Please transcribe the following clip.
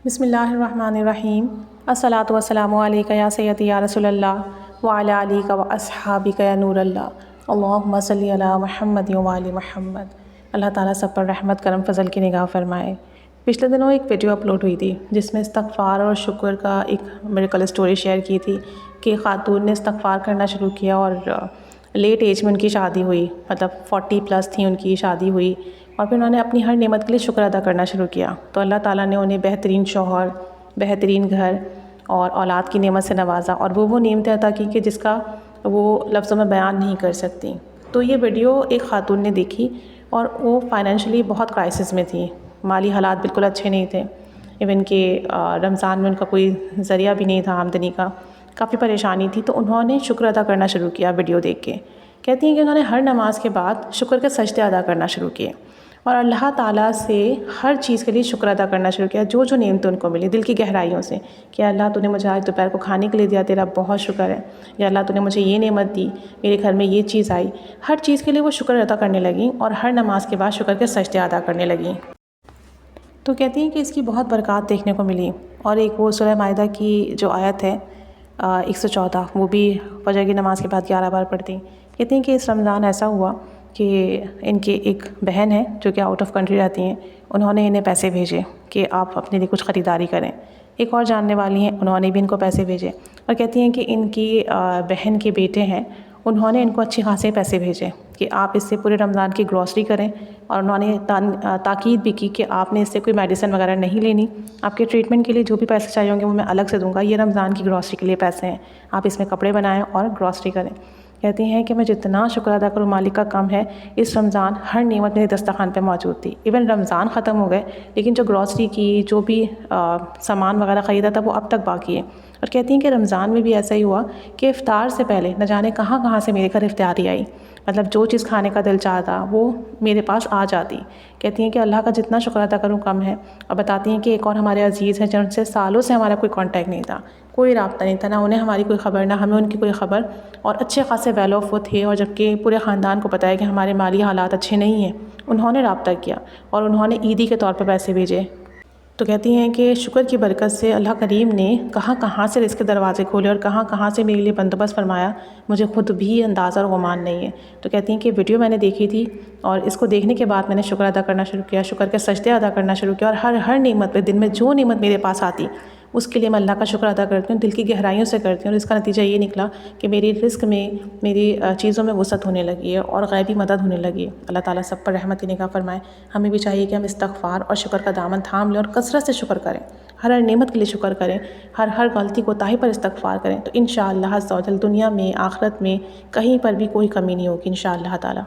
بسم اللہ الرحمن الرحیم۔ الصلاۃ والسلام علیک یا سیدی یا رسول اللہ وعلی آلک و اصحابک یا نور اللہ، اللہم صلی علی محمد و آل محمد۔ اللہ تعالیٰ سب پر رحمت کرم فضل کی نگاہ فرمائے۔ پچھلے دنوں ایک ویڈیو اپلوڈ ہوئی تھی جس میں استغفار اور شکر کا ایک میریکل اسٹوری شیئر کی تھی کہ خاتون نے استغفار کرنا شروع کیا اور لیٹ ایج میں ان کی شادی ہوئی، مطلب 40+ تھی ان کی شادی ہوئی، اور پھر انہوں نے اپنی ہر نعمت کے لیے شکر ادا کرنا شروع کیا تو اللہ تعالیٰ نے انہیں بہترین شوہر، بہترین گھر اور اولاد کی نعمت سے نوازا، اور وہ نعمتیں عطا کی کہ جس کا وہ لفظوں میں بیان نہیں کر سکتی۔ تو یہ ویڈیو ایک خاتون نے دیکھی اور وہ فائنینشلی بہت کرائسس میں تھی، مالی حالات بالکل اچھے نہیں تھے، ایون کہ رمضان میں ان کا کوئی ذریعہ بھی نہیں تھا آمدنی کا، کافی پریشانی تھی۔ تو انہوں نے شکر ادا کرنا شروع کیا ویڈیو دیکھ کے۔ کہتی ہیں کہ انہوں نے ہر نماز کے بعد شکر کے سجدے ادا کرنا شروع کیے اور اللہ تعالیٰ سے ہر چیز کے لیے شکر ادا کرنا شروع کیا، جو نعمتیں ان کو ملی دل کی گہرائیوں سے، کہ اللہ تو نے مجھے آج دوپہر کو کھانے کے لیے دیا، تیرا بہت شکر ہے، یا اللہ تو نے مجھے یہ نعمت دی، میرے گھر میں یہ چیز آئی۔ ہر چیز کے لیے وہ شکر ادا کرنے لگیں اور ہر نماز کے بعد شکر کے سجدے ادا کرنے لگیں۔ تو کہتی ہیں کہ اس کی بہت برکات دیکھنے کو ملی، اور ایک وہ سورہ مائدہ کی جو آیت ہے 114، وہ بھی فجر کی نماز کے بعد 11 بار پڑھتی۔ کہتی ہیں کہ اس رمضان ایسا ہوا کہ ان کی ایک بہن ہے جو کہ آؤٹ آف کنٹری رہتی ہیں، انہوں نے انہیں پیسے بھیجے کہ آپ اپنے لیے کچھ خریداری کریں۔ ایک اور جاننے والی ہیں، انہوں نے بھی ان کو پیسے بھیجے، اور کہتی ہیں کہ ان کی بہن کے بیٹے ہیں، انہوں نے ان کو اچھے خاصے پیسے بھیجے کہ آپ اس سے پورے رمضان کی گروسری کریں، اور انہوں نے تاکید بھی کی کہ آپ نے اس سے کوئی میڈیسن وغیرہ نہیں لینی، آپ کے ٹریٹمنٹ کے لیے جو بھی پیسے چاہیے ہوں گے وہ میں الگ سے دوں گا، یہ رمضان کی گروسری کے لیے پیسے ہیں، آپ اس میں کپڑے بنائیں اور گروسری کریں۔ کہتی ہیں کہ میں جتنا شکر ادا کروں مالک کا کم ہے، اس رمضان ہر نعمت میرے دسترخوان پہ موجود تھی۔ ایون رمضان ختم ہو گئے لیکن جو گروسری کی جو بھی سامان وغیرہ خریدا تھا وہ اب تک باقی ہے۔ اور کہتی ہیں کہ رمضان میں بھی ایسا ہی ہوا کہ افطار سے پہلے نہ جانے کہاں کہاں سے میرے گھر افطاری آئی، مطلب جو چیز کھانے کا دل چاہتا وہ میرے پاس آ جاتی۔ کہتی ہیں کہ اللہ کا جتنا شکر ادا کروں کم ہے، اور بتاتی ہیں کہ ایک اور ہمارے عزیز ہیں جن سے سالوں سے ہمارا کوئی کانٹیکٹ نہیں تھا، کوئی رابطہ نہیں تھا، نہ انہیں ہماری کوئی خبر نہ ہمیں ان کی کوئی خبر، اور اچھے خاصے ویل آف وہ تھے، اور جبکہ پورے خاندان کو پتہ ہے کہ ہمارے مالی حالات اچھے نہیں ہیں، انہوں نے رابطہ کیا اور انہوں نے عیدی کے طور پہ پیسے بھیجے۔ تو کہتی ہیں کہ شکر کی برکت سے اللہ کریم نے کہاں کہاں سے رزق کے دروازے کھولے اور کہاں کہاں سے میرے لیے بندوبست فرمایا، مجھے خود بھی اندازہ اور گمان نہیں ہے۔ تو کہتی ہیں کہ ویڈیو میں نے دیکھی تھی اور اس کو دیکھنے کے بعد میں نے شکر ادا کرنا شروع کیا، شکر کے سجدے ادا کرنا شروع کیا، اور ہر نعمت پہ دن میں جو نعمت میرے پاس آتی اس کے لیے میں اللہ کا شکر ادا کرتی ہوں، دل کی گہرائیوں سے کرتی ہوں، اور اس کا نتیجہ یہ نکلا کہ میری رزق میں، میری چیزوں میں وسعت ہونے لگی ہے اور غیبی مدد ہونے لگی ہے۔ اللہ تعالیٰ سب پر رحمت کی نگاہ فرمائے۔ ہمیں بھی چاہیے کہ ہم استغفار اور شکر کا دامن تھام لیں اور کثرت سے شکر کریں، ہر نعمت کے لیے شکر کریں، ہر غلطی کوتاہی پر استغفار کریں، تو انشاءاللہ عز و جل دنیا میں آخرت میں کہیں پر بھی کوئی کمی نہیں ہوگی انشاءاللہ تعالیٰ۔